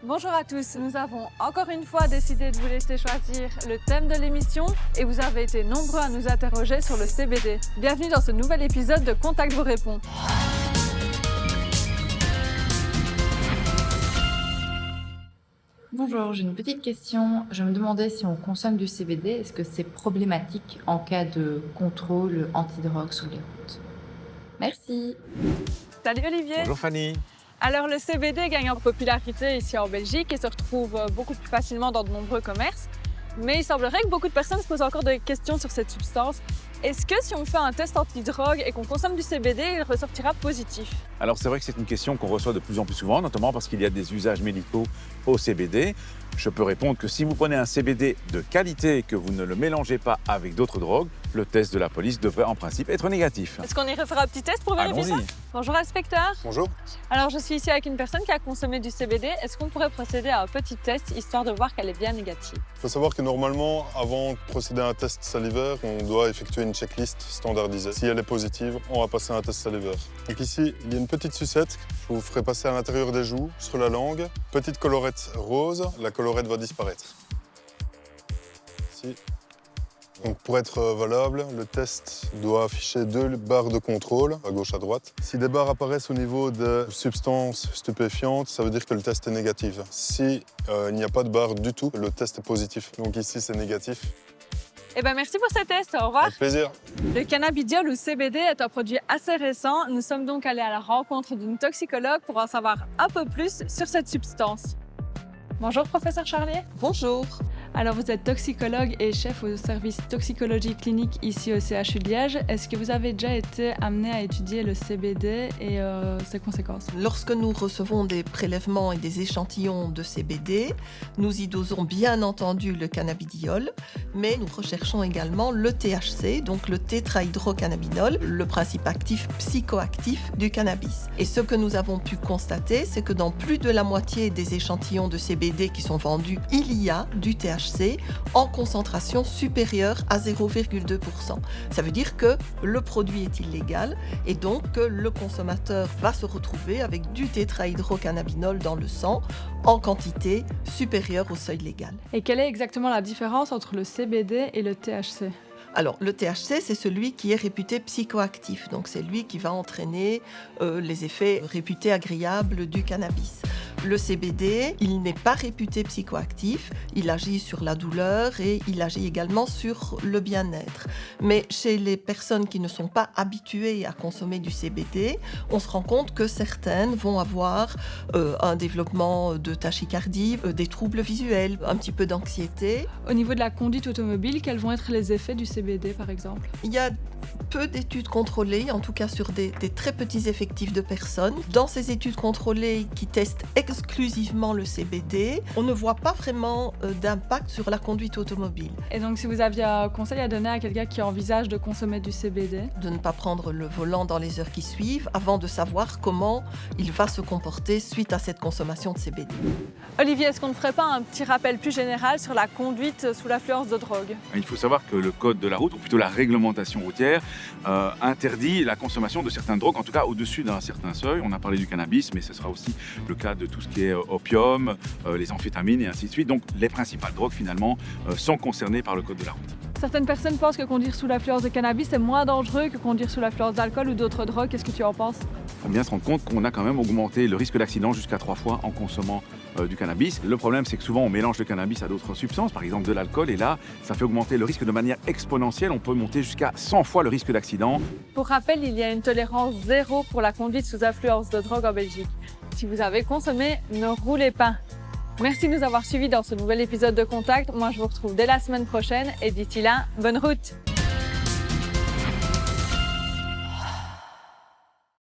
Bonjour à tous, nous avons encore une fois décidé de vous laisser choisir le thème de l'émission et vous avez été nombreux à nous interroger sur le CBD. Bienvenue dans ce nouvel épisode de Contact vous répond. Bonjour, j'ai une petite question. Je me demandais si on consomme du CBD, est-ce que c'est problématique en cas de contrôle antidrogue sur les routes? Merci. Salut Olivier. Bonjour Fanny. Alors le CBD gagne en popularité ici en Belgique et se retrouve beaucoup plus facilement dans de nombreux commerces. Mais il semblerait que beaucoup de personnes se posent encore des questions sur cette substance. Est-ce que si on fait un test antidrogue et qu'on consomme du CBD, il ressortira positif? Alors c'est vrai que c'est une question qu'on reçoit de plus en plus souvent, notamment parce qu'il y a des usages médicaux au CBD. Je peux répondre que si vous prenez un CBD de qualité et que vous ne le mélangez pas avec d'autres drogues, le test de la police devrait en principe être négatif. Est-ce qu'on irait faire un petit test pour vérifier ça? Allons-y. Bonjour inspecteur. Bonjour. Alors je suis ici avec une personne qui a consommé du CBD. Est-ce qu'on pourrait procéder à un petit test histoire de voir qu'elle est bien négative? Il faut savoir que normalement, avant de procéder à un test salivaire, on doit effectuer une checklist standardisée. Si elle est positive, on va passer à un test salivaire. Donc ici, il y a une petite sucette. Je vous ferai passer à l'intérieur des joues, sur la langue. Petite colorette rose, la colorette va disparaître. Ici. Donc pour être valable, le test doit afficher 2 barres de contrôle, à gauche, à droite. Si des barres apparaissent au niveau de substances stupéfiantes, ça veut dire que le test est négatif. Si il n'y a pas de barre du tout, le test est positif. Donc ici, c'est négatif. Eh bien merci pour ce test, au revoir. Avec plaisir. Le cannabidiol ou CBD est un produit assez récent. Nous sommes donc allés à la rencontre d'une toxicologue pour en savoir un peu plus sur cette substance. Bonjour professeur Charlier. Bonjour. Alors vous êtes toxicologue et chef au service toxicologie clinique ici au CHU de Liège. Est-ce que vous avez déjà été amené à étudier le CBD et ses conséquences? Lorsque nous recevons des prélèvements et des échantillons de CBD, nous y dosons bien entendu le cannabidiol, mais nous recherchons également le THC, donc le tétrahydrocannabinol, le principe actif psychoactif du cannabis. Et ce que nous avons pu constater, c'est que dans plus de la moitié des échantillons de CBD qui sont vendus, il y a du THC en concentration supérieure à 0,2%. Ça veut dire que le produit est illégal et donc que le consommateur va se retrouver avec du tétrahydrocannabinol dans le sang en quantité supérieure au seuil légal. Et quelle est exactement la différence entre le CBD et le THC? Alors, le THC, c'est celui qui est réputé psychoactif. Donc, c'est lui qui va entraîner les effets réputés agréables du cannabis. Le CBD, il n'est pas réputé psychoactif. Il agit sur la douleur et il agit également sur le bien-être. Mais chez les personnes qui ne sont pas habituées à consommer du CBD, on se rend compte que certaines vont avoir un développement de tachycardie, des troubles visuels, un petit peu d'anxiété. Au niveau de la conduite automobile, quels vont être les effets du CBD par exemple? Il y a peu d'études contrôlées, en tout cas sur des très petits effectifs de personnes. Dans ces études contrôlées qui testent exclusivement le CBD, on ne voit pas vraiment d'impact sur la conduite automobile. Et donc si vous aviez un conseil à donner à quelqu'un qui envisage de consommer du CBD? De ne pas prendre le volant dans les heures qui suivent avant de savoir comment il va se comporter suite à cette consommation de CBD. Olivier, est-ce qu'on ne ferait pas un petit rappel plus général sur la conduite sous l'influence de drogue? Il faut savoir que le code de la route, ou plutôt la réglementation routière, interdit la consommation de certaines drogues, en tout cas au-dessus d'un certain seuil. On a parlé du cannabis, mais ce sera aussi le cas de tout ce qui est opium, les amphétamines et ainsi de suite. Donc les principales drogues finalement sont concernées par le code de la route. Certaines personnes pensent que conduire sous l'influence de cannabis est moins dangereux que conduire sous l'influence d'alcool ou d'autres drogues. Qu'est-ce que tu en penses? Il faut bien se rendre compte qu'on a quand même augmenté le risque d'accident jusqu'à 3 fois en consommant du cannabis. Le problème, c'est que souvent, on mélange le cannabis à d'autres substances, par exemple de l'alcool, et là, ça fait augmenter le risque de manière exponentielle. On peut monter jusqu'à 100 fois le risque d'accident. Pour rappel, il y a une tolérance zéro pour la conduite sous influence de drogue en Belgique. Si vous avez consommé, ne roulez pas. Merci de nous avoir suivis dans ce nouvel épisode de Contact. Moi, je vous retrouve dès la semaine prochaine et d'ici là, bonne route!